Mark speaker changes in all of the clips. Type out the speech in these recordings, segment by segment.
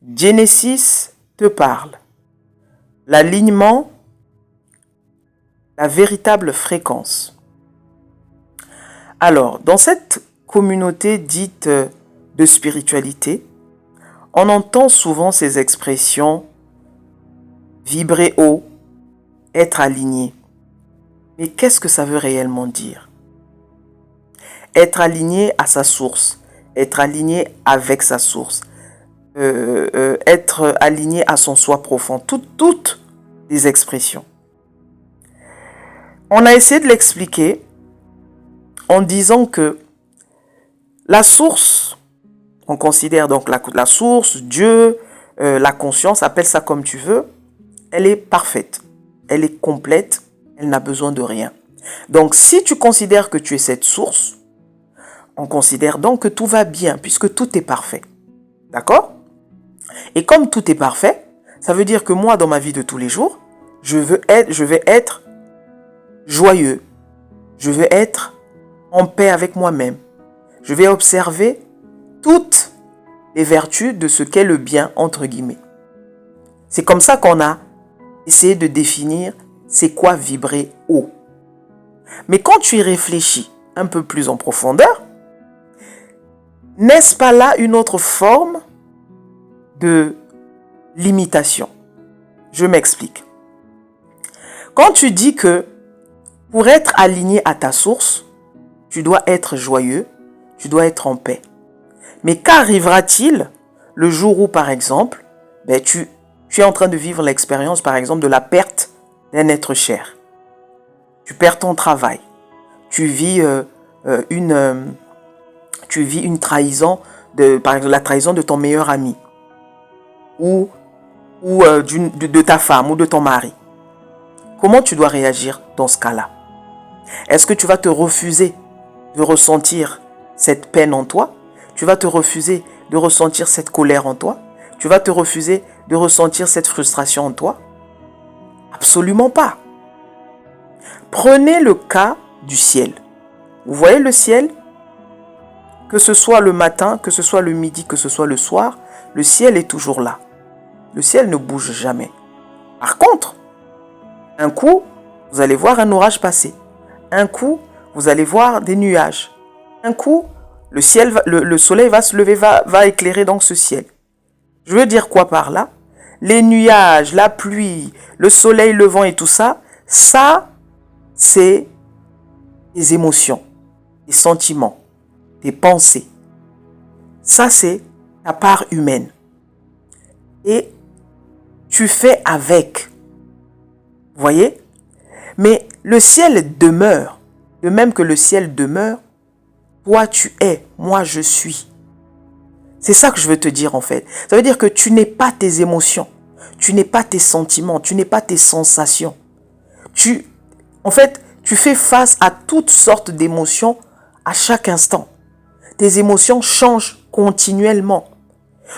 Speaker 1: Genesis te parle. L'alignement, la véritable fréquence. Alors, dans cette communauté dite de spiritualité, on entend souvent ces expressions vibrer haut, être aligné. Mais qu'est-ce que ça veut réellement dire? Être aligné à sa source, être aligné avec sa source, être aligné à son soi profond, toutes les expressions. On a essayé de l'expliquer en disant que la source, on considère donc la source, Dieu, la conscience, appelle ça comme tu veux, elle est parfaite, elle est complète, elle n'a besoin de rien. Donc si tu considères que tu es cette source, on considère donc que tout va bien puisque tout est parfait. D'accord? Et comme tout est parfait, ça veut dire que moi dans ma vie de tous les jours, je vais être joyeux, je vais être en paix avec moi-même. Je vais observer toutes les vertus de ce qu'est le bien, entre guillemets. C'est comme ça qu'on a essayé de définir c'est quoi vibrer haut. Mais quand tu y réfléchis un peu plus en profondeur, n'est-ce pas là une autre forme de limitation? Je m'explique. Quand tu dis que pour être aligné à ta source, tu dois être joyeux, tu dois être en paix. Mais qu'arrivera-t-il le jour où, par exemple, tu es en train de vivre l'expérience, par exemple, de la perte d'un être cher. Tu perds ton travail. Tu vis une trahison, par exemple, la trahison de ton meilleur ami. Ou de ta femme ou de ton mari. Comment tu dois réagir dans ce cas-là? Est-ce que tu vas te refuser de ressentir cette peine en toi? Tu vas te refuser de ressentir cette colère en toi? Tu vas te refuser de ressentir cette frustration en toi? Absolument pas. Prenez le cas du ciel. Vous voyez le ciel? Que ce soit le matin, que ce soit le midi, que ce soit le soir, le ciel est toujours là. Le ciel ne bouge jamais. Par contre, un coup, vous allez voir un orage passer. Un coup, vous allez voir des nuages. Un coup, le soleil va se lever, va éclairer donc ce ciel. Je veux dire quoi par là? Les nuages, la pluie, le soleil levant et tout ça, c'est des émotions, des sentiments, des pensées. Ça, c'est ta part humaine. Et tu fais avec. Vous voyez? Mais le ciel demeure. De même que le ciel demeure, toi tu es, moi je suis. C'est ça que je veux te dire en fait. Ça veut dire que tu n'es pas tes émotions, tu n'es pas tes sentiments, tu n'es pas tes sensations. En fait, tu fais face à toutes sortes d'émotions à chaque instant. Tes émotions changent continuellement.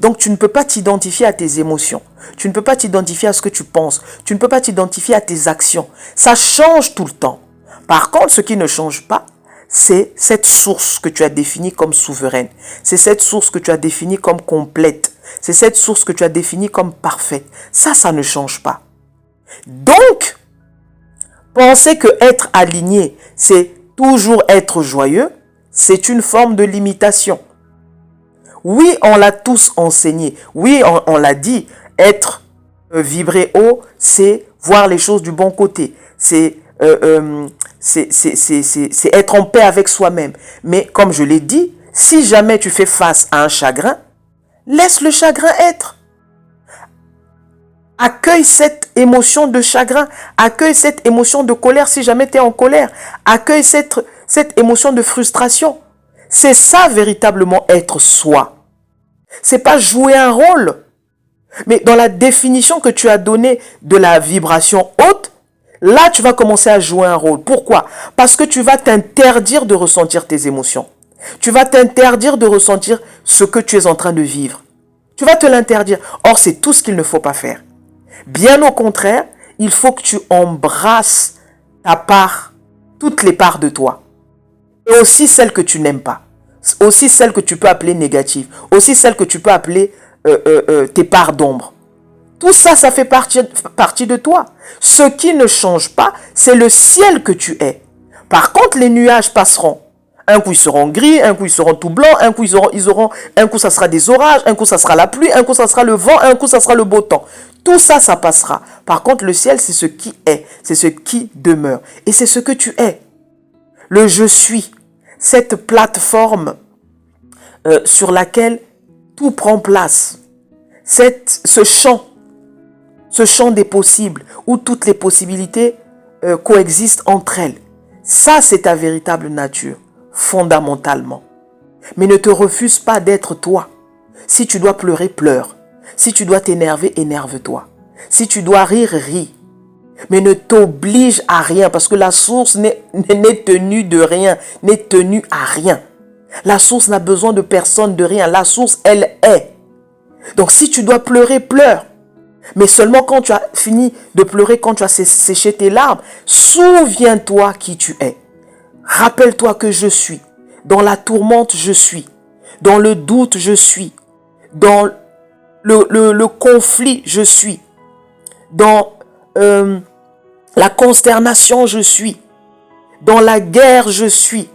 Speaker 1: Donc tu ne peux pas t'identifier à tes émotions. Tu ne peux pas t'identifier à ce que tu penses. Tu ne peux pas t'identifier à tes actions. Ça change tout le temps. Par contre, ce qui ne change pas, c'est cette source que tu as définie comme souveraine. C'est cette source que tu as définie comme complète. C'est cette source que tu as définie comme parfaite. Ça ne change pas. Donc, penser que être aligné, c'est toujours être joyeux, c'est une forme de limitation. Oui, on l'a tous enseigné. Oui, on l'a dit. Vibrer haut, c'est voir les choses du bon côté. C'est être en paix avec soi-même. Mais comme je l'ai dit, si jamais tu fais face à un chagrin, laisse le chagrin être. Accueille cette émotion de chagrin. Accueille cette émotion de colère si jamais tu es en colère. Accueille cette émotion de frustration. C'est ça véritablement être soi. C'est pas jouer un rôle. Mais dans la définition que tu as donnée de la vibration haute, là tu vas commencer à jouer un rôle. Pourquoi? Parce que tu vas t'interdire de ressentir tes émotions. Tu vas t'interdire de ressentir ce que tu es en train de vivre. Tu vas te l'interdire. Or, c'est tout ce qu'il ne faut pas faire. Bien au contraire, il faut que tu embrasses ta part, toutes les parts de toi. Et aussi celles que tu n'aimes pas. Aussi celles que tu peux appeler négatives. Aussi celles que tu peux appeler tes parts d'ombre. Tout ça, ça fait partie de toi. Ce qui ne change pas, c'est le ciel que tu es. Par contre, les nuages passeront. Un coup, ils seront gris, un coup, ils seront tout blancs, un coup, un coup, ça sera des orages, un coup, ça sera la pluie, un coup, ça sera le vent, un coup, ça sera le beau temps. Tout ça, ça passera. Par contre, le ciel, c'est ce qui est, c'est ce qui demeure. Et c'est ce que tu es. Le je suis, cette plateforme sur laquelle tout prend place. Ce champ des possibles, où toutes les possibilités coexistent entre elles. Ça, c'est ta véritable nature, fondamentalement. Mais ne te refuse pas d'être toi. Si tu dois pleurer, pleure. Si tu dois t'énerver, énerve-toi. Si tu dois rire, ris. Mais ne t'oblige à rien, parce que la source n'est tenue de rien, n'est tenue à rien. La source n'a besoin de personne, de rien. La source, elle est. Donc si tu dois pleurer, pleure. Mais seulement quand tu as fini de pleurer, quand tu as séché tes larmes, souviens-toi qui tu es. Rappelle-toi que je suis. Dans la tourmente, je suis. Dans le doute, je suis. Dans le conflit, je suis. Dans la consternation, je suis. Dans la guerre, je suis.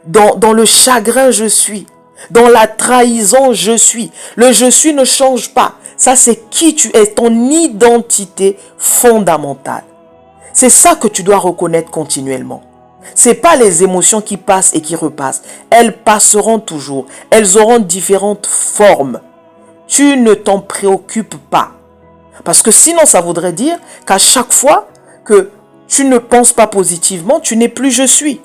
Speaker 1: Dans le chagrin, je suis. Dans la trahison, je suis. Le je suis ne change pas. Ça, c'est qui tu es, ton identité fondamentale. C'est ça que tu dois reconnaître continuellement. Ce n'est pas les émotions qui passent et qui repassent. Elles passeront toujours. Elles auront différentes formes. Tu ne t'en préoccupes pas. Parce que sinon, ça voudrait dire qu'à chaque fois que tu ne penses pas positivement, tu n'es plus je suis.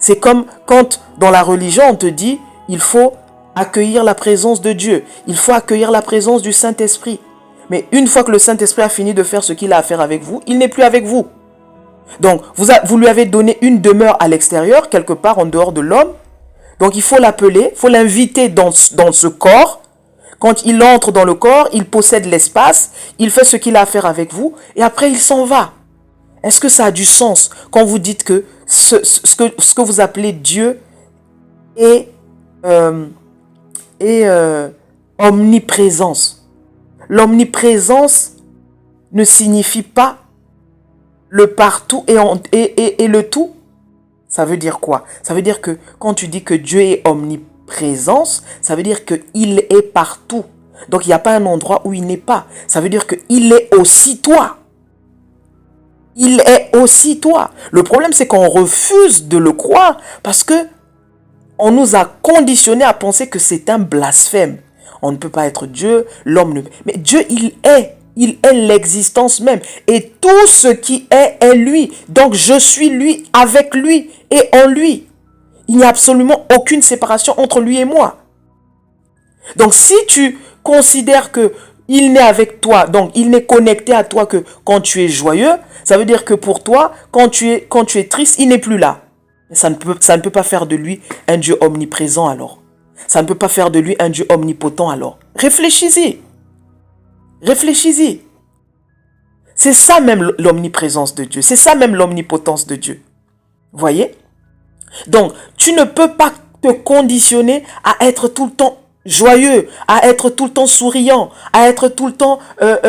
Speaker 1: C'est comme quand dans la religion, on te dit, il faut accueillir la présence de Dieu. Il faut accueillir la présence du Saint-Esprit. Mais une fois que le Saint-Esprit a fini de faire ce qu'il a à faire avec vous, il n'est plus avec vous. Donc, vous lui avez donné une demeure à l'extérieur, quelque part en dehors de l'homme. Donc, il faut l'appeler, il faut l'inviter dans ce corps. Quand il entre dans le corps, il possède l'espace, il fait ce qu'il a à faire avec vous, et après, il s'en va. Est-ce que ça a du sens quand vous dites que ce que vous appelez Dieu est omniprésence? L'omniprésence ne signifie pas le partout et le tout. Ça veut dire quoi? Ça veut dire que quand tu dis que Dieu est omniprésence, ça veut dire qu'il est partout. Donc il n'y a pas un endroit où il n'est pas. Ça veut dire qu'il est aussi toi. Il est aussi toi. Le problème, c'est qu'on refuse de le croire parce que on nous a conditionnés à penser que c'est un blasphème. On ne peut pas être Dieu, l'homme ne peut. Mais Dieu, il est. Il est l'existence même. Et tout ce qui est lui. Donc je suis lui, avec lui et en lui. Il n'y a absolument aucune séparation entre lui et moi. Donc si tu considères que il n'est avec toi, donc il n'est connecté à toi que quand tu es joyeux, ça veut dire que pour toi, quand tu es triste, il n'est plus là. Ça ne peut pas faire de lui un Dieu omniprésent alors. Ça ne peut pas faire de lui un Dieu omnipotent alors. Réfléchis-y. Réfléchis-y. C'est ça même l'omniprésence de Dieu. C'est ça même l'omnipotence de Dieu. Voyez? Donc, tu ne peux pas te conditionner à être tout le temps joyeux, à être tout le temps souriant, à être tout le temps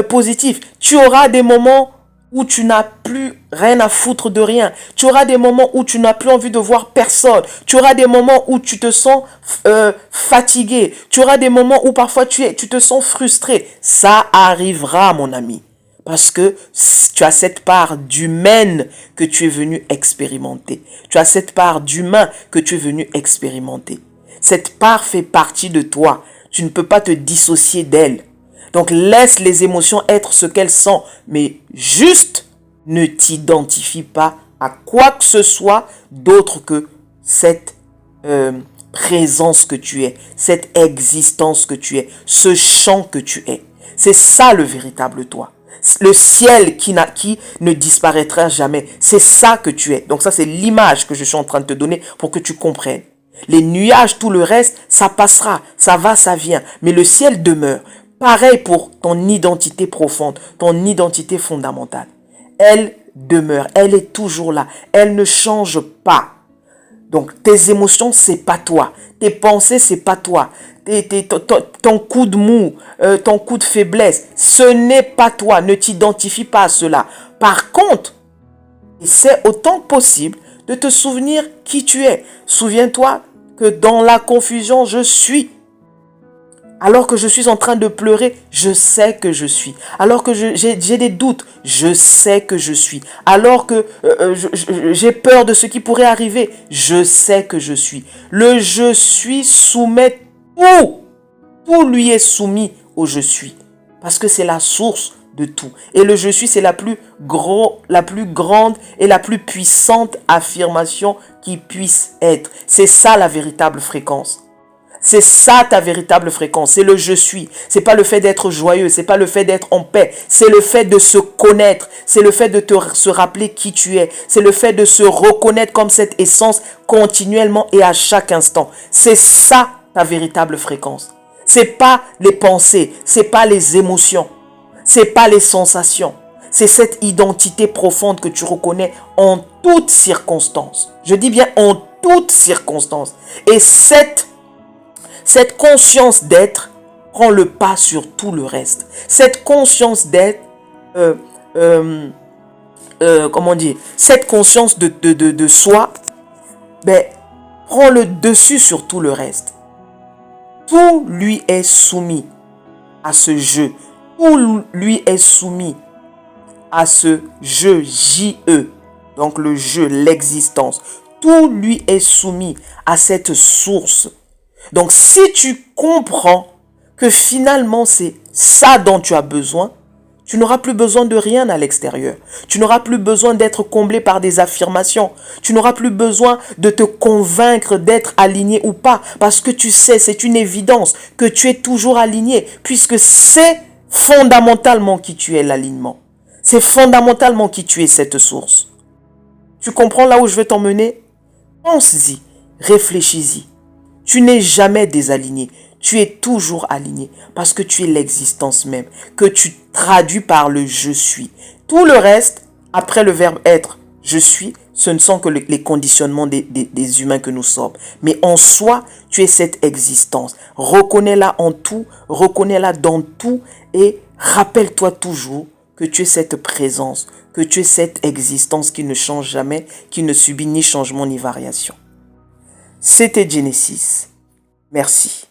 Speaker 1: positif. Tu auras des moments où tu n'as plus rien à foutre de rien. Tu auras des moments où tu n'as plus envie de voir personne. Tu auras des moments où tu te sens fatigué. Tu auras des moments où parfois tu te sens frustré. Ça arrivera, mon ami. Parce que tu as cette part d'humaine que tu es venu expérimenter. Tu as cette part d'humain que tu es venu expérimenter. Cette part fait partie de toi. Tu ne peux pas te dissocier d'elle. Donc laisse les émotions être ce qu'elles sont. Mais juste ne t'identifie pas à quoi que ce soit d'autre que cette présence que tu es. Cette existence que tu es. Ce champ que tu es. C'est ça le véritable toi. Le ciel qui ne disparaîtra jamais. C'est ça que tu es. Donc ça, c'est l'image que je suis en train de te donner pour que tu comprennes. Les nuages, tout le reste, ça passera. Ça va, ça vient. Mais le ciel demeure. Pareil pour ton identité profonde, ton identité fondamentale. Elle demeure. Elle est toujours là. Elle ne change pas. Donc, tes émotions, c'est pas toi. Tes pensées, c'est pas toi. Ton coup de mou, ton coup de faiblesse, ce n'est pas toi. Ne t'identifie pas à cela. Par contre, essaie autant que possible de te souvenir qui tu es. Souviens-toi que dans la confusion, je suis. Alors que je suis en train de pleurer, je sais que je suis. Alors que j'ai des doutes, je sais que je suis. Alors que j'ai peur de ce qui pourrait arriver, je sais que je suis. Le je suis soumet tout. Tout lui est soumis au je suis. Parce que c'est la source de tout. Et le je suis, c'est la plus grande et la plus puissante affirmation qui puisse être. C'est ça la véritable fréquence. C'est ça ta véritable fréquence, c'est le je suis. C'est pas le fait d'être joyeux, c'est pas le fait d'être en paix, c'est le fait de se connaître, c'est le fait de se rappeler qui tu es, c'est le fait de se reconnaître comme cette essence continuellement et à chaque instant. C'est ça ta véritable fréquence. C'est pas les pensées, c'est pas les émotions, c'est pas les sensations. C'est cette identité profonde que tu reconnais en toutes circonstances. Je dis bien en toutes circonstances. Et cette conscience d'être prend le pas sur tout le reste. Cette conscience d'être, comment dire, cette conscience de soi, prend le dessus sur tout le reste. Tout lui est soumis à ce jeu. Tout lui est soumis à ce jeu, J-E. Donc le jeu, l'existence. Tout lui est soumis à cette source. Donc, si tu comprends que finalement c'est ça dont tu as besoin, tu n'auras plus besoin de rien à l'extérieur. Tu n'auras plus besoin d'être comblé par des affirmations. Tu n'auras plus besoin de te convaincre d'être aligné ou pas. Parce que tu sais, c'est une évidence que tu es toujours aligné. Puisque c'est fondamentalement qui tu es, l'alignement. C'est fondamentalement qui tu es, cette source. Tu comprends là où je veux t'emmener? Pense-y, réfléchis-y. Tu n'es jamais désaligné. Tu es toujours aligné parce que tu es l'existence même, que tu traduis par le je suis. Tout le reste, après le verbe être, je suis, ce ne sont que les conditionnements des humains que nous sommes. Mais en soi, tu es cette existence. Reconnais-la en tout, reconnais-la dans tout et rappelle-toi toujours que tu es cette présence, que tu es cette existence qui ne change jamais, qui ne subit ni changement ni variation. C'était Genesis. Merci.